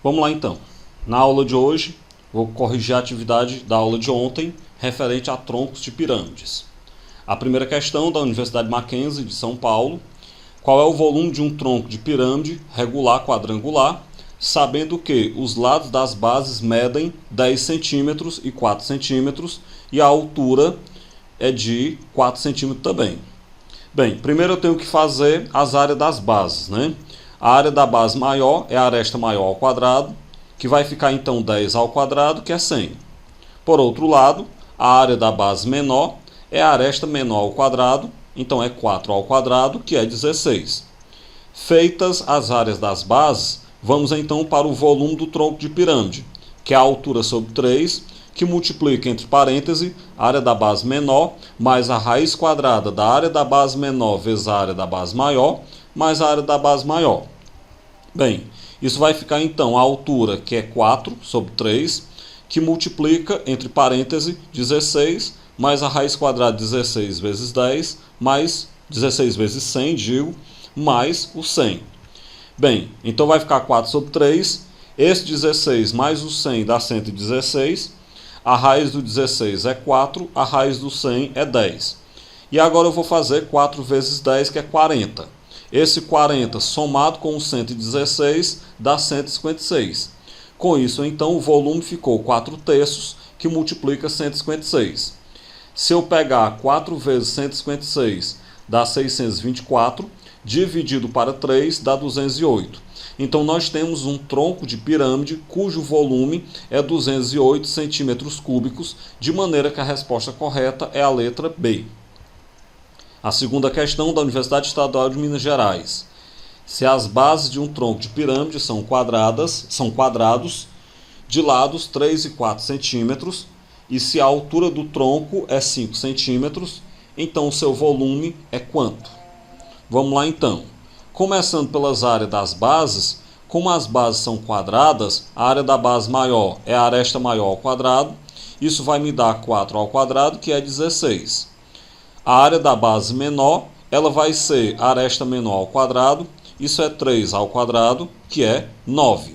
Vamos lá então. Na aula de hoje, vou corrigir a atividade da aula de ontem referente a troncos de pirâmides. A primeira questão da Universidade Mackenzie de São Paulo: qual é o volume de um tronco de pirâmide regular quadrangular, sabendo que os lados das bases medem 10 centímetros e 4 centímetros e a altura é de 4 centímetros também. Bem, primeiro eu tenho que fazer as áreas das bases, né? A área da base maior é a aresta maior ao quadrado, que vai ficar então 10 ao quadrado, que é 100. Por outro lado, a área da base menor é a aresta menor ao quadrado, então é 4 ao quadrado, que é 16. Feitas as áreas das bases, vamos então para o volume do tronco de pirâmide, que é a altura sobre 3, que multiplica entre parênteses a área da base menor mais a raiz quadrada da área da base menor vezes a área da base maior mais a área da base maior. Bem, isso vai ficar então a altura, que é 4 sobre 3, que multiplica entre parênteses 16 mais a raiz quadrada de 16 vezes 10 mais 16 vezes 100, mais o 100. Bem, então vai ficar 4 sobre 3, esse 16 mais o 100 dá 116, a raiz do 16 é 4, a raiz do 100 é 10. E agora eu vou fazer 4 vezes 10, que é 40. Esse 40 somado com o 116 dá 156. Com isso, então, o volume ficou 4 terços, que multiplica 156. Se eu pegar 4 vezes 156, dá 624, dividido para 3, dá 208. Então, nós temos um tronco de pirâmide cujo volume é 208 centímetros cúbicos, de maneira que a resposta correta é a letra B. A segunda questão da Universidade Estadual de Minas Gerais: se as bases de um tronco de pirâmide são quadrados, de lados 3 e 4 centímetros, e se a altura do tronco é 5 centímetros, então o seu volume é quanto? Vamos lá então. Começando pelas áreas das bases, como as bases são quadradas, a área da base maior é a aresta maior ao quadrado, isso vai me dar 4 ao quadrado, que é 16. A área da base menor, ela vai ser a aresta menor ao quadrado, isso é 3 ao quadrado, que é 9.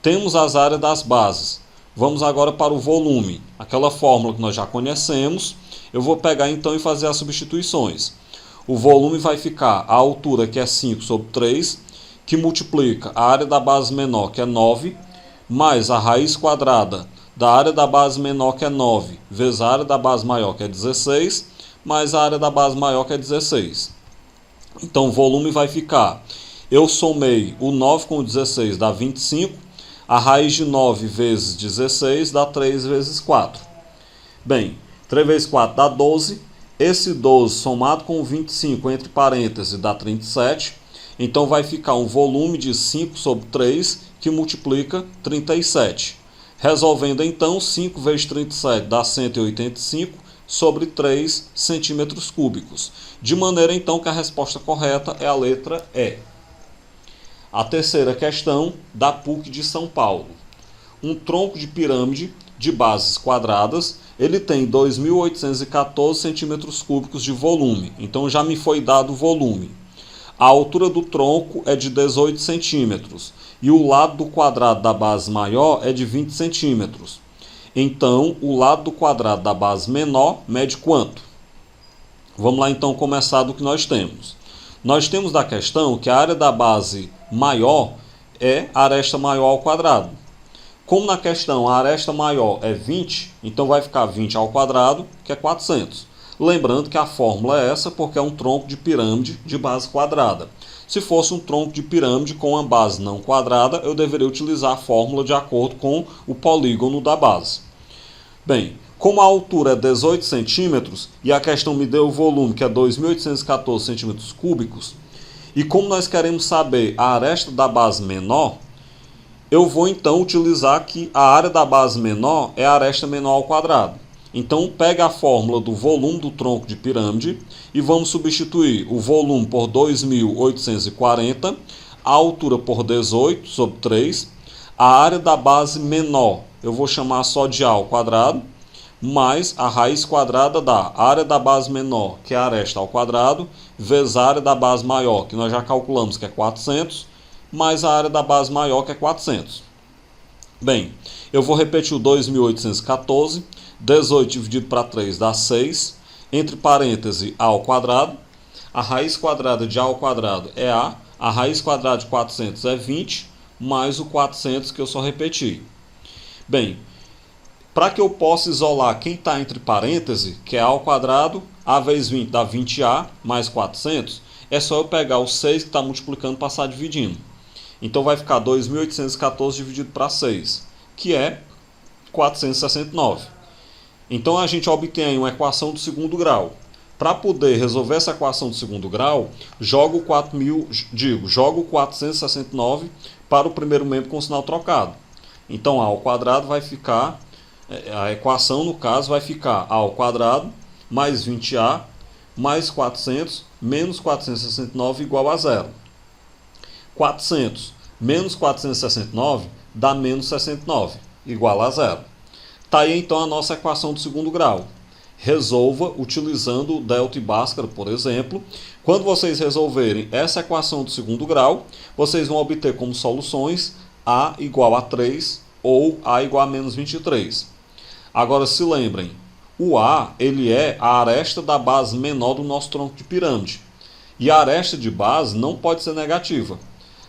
Temos as áreas das bases. Vamos agora para o volume, aquela fórmula que nós já conhecemos. Eu vou pegar então e fazer as substituições. O volume vai ficar a altura, que é 5 sobre 3, que multiplica a área da base menor, que é 9, mais a raiz quadrada da área da base menor, que é 9, vezes a área da base maior, que é 16, mais a área da base maior, que é 16. Então o volume vai ficar, eu somei o 9 com o 16, dá 25, a raiz de 9 vezes 16 dá 3 vezes 4. Bem, 3 vezes 4 dá 12, esse 12 somado com o 25 entre parênteses dá 37, então vai ficar um volume de 5 sobre 3, que multiplica 37. Resolvendo então, 5 vezes 37 dá 185 sobre 3 centímetros cúbicos. De maneira então que a resposta correta é a letra E. A terceira questão da PUC de São Paulo: um tronco de pirâmide de bases quadradas, ele tem 2.814 centímetros cúbicos de volume, então já me foi dado o volume. A altura do tronco é de 18 centímetros e o lado do quadrado da base maior é de 20 centímetros. Então, o lado do quadrado da base menor mede quanto? Vamos lá então começar do que nós temos. Nós temos da questão que a área da base maior é a aresta maior ao quadrado. Como na questão a aresta maior é 20, então vai ficar 20 ao quadrado, que é 400. Lembrando que a fórmula é essa porque é um tronco de pirâmide de base quadrada. Se fosse um tronco de pirâmide com uma base não quadrada, eu deveria utilizar a fórmula de acordo com o polígono da base. Bem, como a altura é 18 centímetros e a questão me deu o volume, que é 2.814 centímetros cúbicos, e como nós queremos saber a aresta da base menor, eu vou então utilizar que a área da base menor é a aresta menor ao quadrado. Então, pega a fórmula do volume do tronco de pirâmide e vamos substituir o volume por 2.840, a altura por 18 sobre 3, a área da base menor, eu vou chamar só de A ao quadrado, mais a raiz quadrada da área da base menor, que é a aresta ao quadrado, vezes a área da base maior, que nós já calculamos que é 400, mais a área da base maior, que é 400. Bem, eu vou repetir o 2.814, 18 dividido para 3 dá 6, entre parênteses a ao quadrado, a raiz quadrada de a ao quadrado é a raiz quadrada de 400 é 20, mais o 400 que eu só repeti. Bem, para que eu possa isolar quem está entre parênteses, que é a ao quadrado, a vezes 20 dá 20a, mais 400, é só eu pegar o 6 que está multiplicando e passar dividindo. Então vai ficar 2.814 dividido para 6, que é 469. Então a gente obtém uma equação do segundo grau. Para poder resolver essa equação do segundo grau, jogo o 469 para o primeiro membro com sinal trocado. Então a ao quadrado vai ficar, a equação no caso vai ficar a ao quadrado mais 20a mais 400 menos 469 igual a zero. 400 menos 469 dá menos 69, igual a zero. Está aí então a nossa equação do segundo grau. Resolva utilizando o delta e Bhaskara, por exemplo. Quando vocês resolverem essa equação do segundo grau, vocês vão obter como soluções a igual a 3 ou a igual a menos 23. Agora se lembrem, o A ele é a aresta da base menor do nosso tronco de pirâmide. E a aresta de base não pode ser negativa.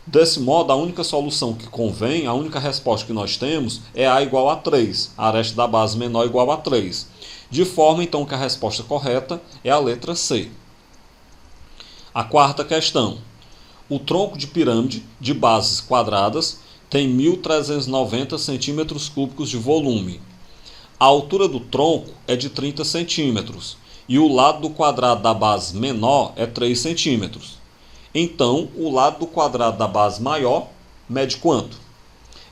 Desse modo, a única solução que convém, a única resposta que nós temos é A igual a 3, a aresta da base menor igual a 3. De forma, então, que a resposta correta é a letra C. A quarta questão. O tronco de pirâmide de bases quadradas tem 1.390 centímetros cúbicos de volume. A altura do tronco é de 30 centímetros e o lado do quadrado da base menor é 3 centímetros. Então, o lado do quadrado da base maior mede quanto?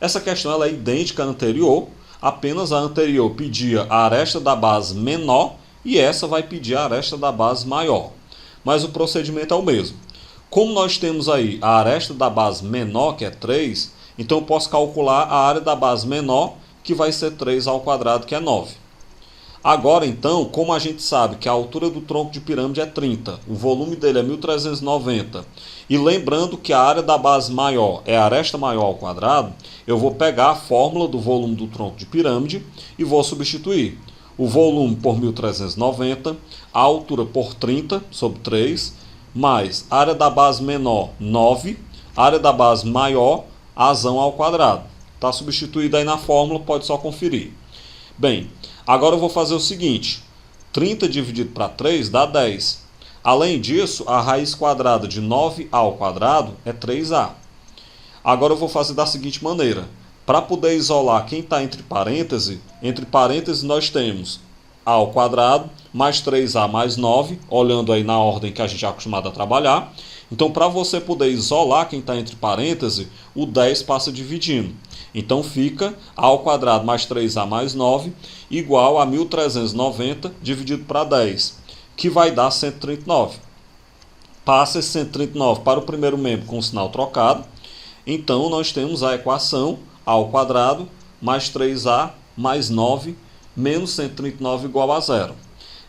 Essa questão ela é idêntica à anterior, apenas a anterior pedia a aresta da base menor e essa vai pedir a aresta da base maior. Mas o procedimento é o mesmo. Como nós temos aí a aresta da base menor, que é 3, então eu posso calcular a área da base menor, que vai ser 3 ao quadrado, que é 9. Agora, então, como a gente sabe que a altura do tronco de pirâmide é 30, o volume dele é 1.390, e lembrando que a área da base maior é a aresta maior ao quadrado, eu vou pegar a fórmula do volume do tronco de pirâmide e vou substituir o volume por 1.390, a altura por 30 sobre 3, mais a área da base menor, 9, a área da base maior, azão ao quadrado. Está substituído aí na fórmula, pode só conferir. Bem, agora eu vou fazer o seguinte, 30 dividido para 3 dá 10. Além disso, a raiz quadrada de 9a ao quadrado é 3a. Agora eu vou fazer da seguinte maneira, para poder isolar quem está entre parênteses nós temos a ao quadrado mais 3a mais 9, olhando aí na ordem que a gente é acostumado a trabalhar. Então, para você poder isolar quem está entre parênteses, o 10 passa dividindo. Então, fica a ao quadrado mais 3a mais 9 igual a 1.390 dividido para 10, que vai dar 139. Passa esse 139 para o primeiro membro com o sinal trocado. Então, nós temos a equação a ao quadrado mais 3a mais 9 menos 139 igual a zero.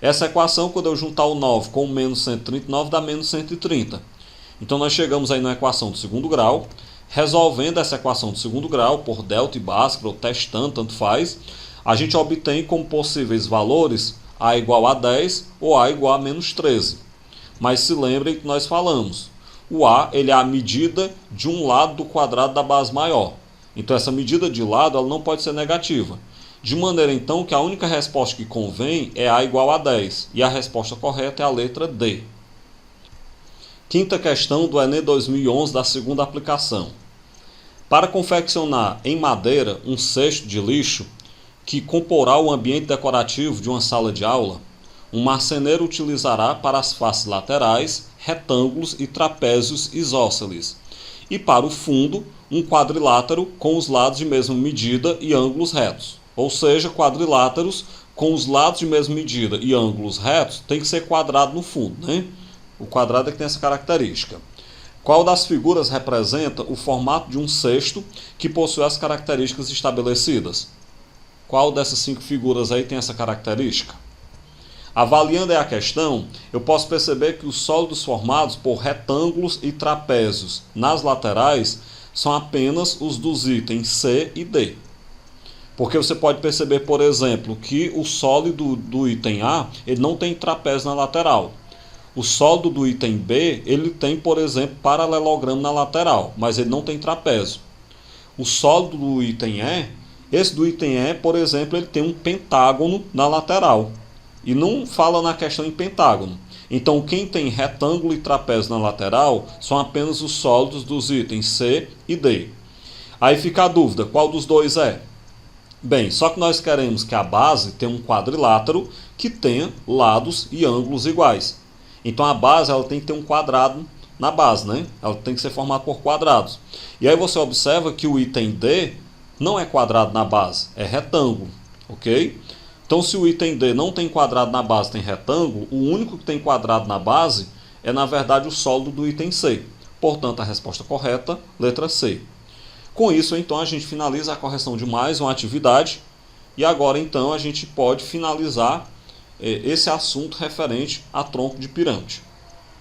Essa equação, quando eu juntar o 9 com o menos 139, dá menos 130. Então, nós chegamos aí na equação do segundo grau. Resolvendo essa equação do segundo grau, por delta e Bhaskara, ou testando, tanto faz, a gente obtém como possíveis valores A igual a 10 ou A igual a menos 13. Mas se lembrem que nós falamos, o A ele é a medida de um lado do quadrado da base maior. Então essa medida de lado ela não pode ser negativa. De maneira então que a única resposta que convém é A igual a 10. E a resposta correta é a letra D. Quinta questão do Enem 2011 da segunda aplicação. Para confeccionar em madeira um cesto de lixo que comporá o ambiente decorativo de uma sala de aula, um marceneiro utilizará para as faces laterais retângulos e trapézios isósceles, e para o fundo um quadrilátero com os lados de mesma medida e ângulos retos. Ou seja, quadriláteros com os lados de mesma medida e ângulos retos tem que ser quadrado no fundo, né? O quadrado é que tem essa característica. Qual das figuras representa o formato de um cesto que possui as características estabelecidas? Qual dessas 5 figuras aí tem essa característica? Avaliando a questão, eu posso perceber que os sólidos formados por retângulos e trapézios nas laterais são apenas os dos itens C e D. Porque você pode perceber, por exemplo, que o sólido do item A ele não tem trapézio na lateral. O sólido do item B ele tem, por exemplo, paralelogramo na lateral, mas ele não tem trapézio. O sólido do item E, esse do item E, por exemplo, ele tem um pentágono na lateral. E não fala na questão em pentágono. Então, quem tem retângulo e trapézio na lateral são apenas os sólidos dos itens C e D. Aí fica a dúvida, qual dos dois é? Bem, só que nós queremos que a base tenha um quadrilátero que tenha lados e ângulos iguais. Então a base ela tem que ter um quadrado na base, né? Ela tem que ser formada por quadrados. E aí você observa que o item D não é quadrado na base, é retângulo, ok? Então se o item D não tem quadrado na base, tem retângulo, o único que tem quadrado na base é na verdade o sólido do item C. Portanto, a resposta correta, letra C. Com isso, então, a gente finaliza a correção de mais uma atividade e agora, então, a gente pode finalizar esse assunto referente a tronco de pirâmide.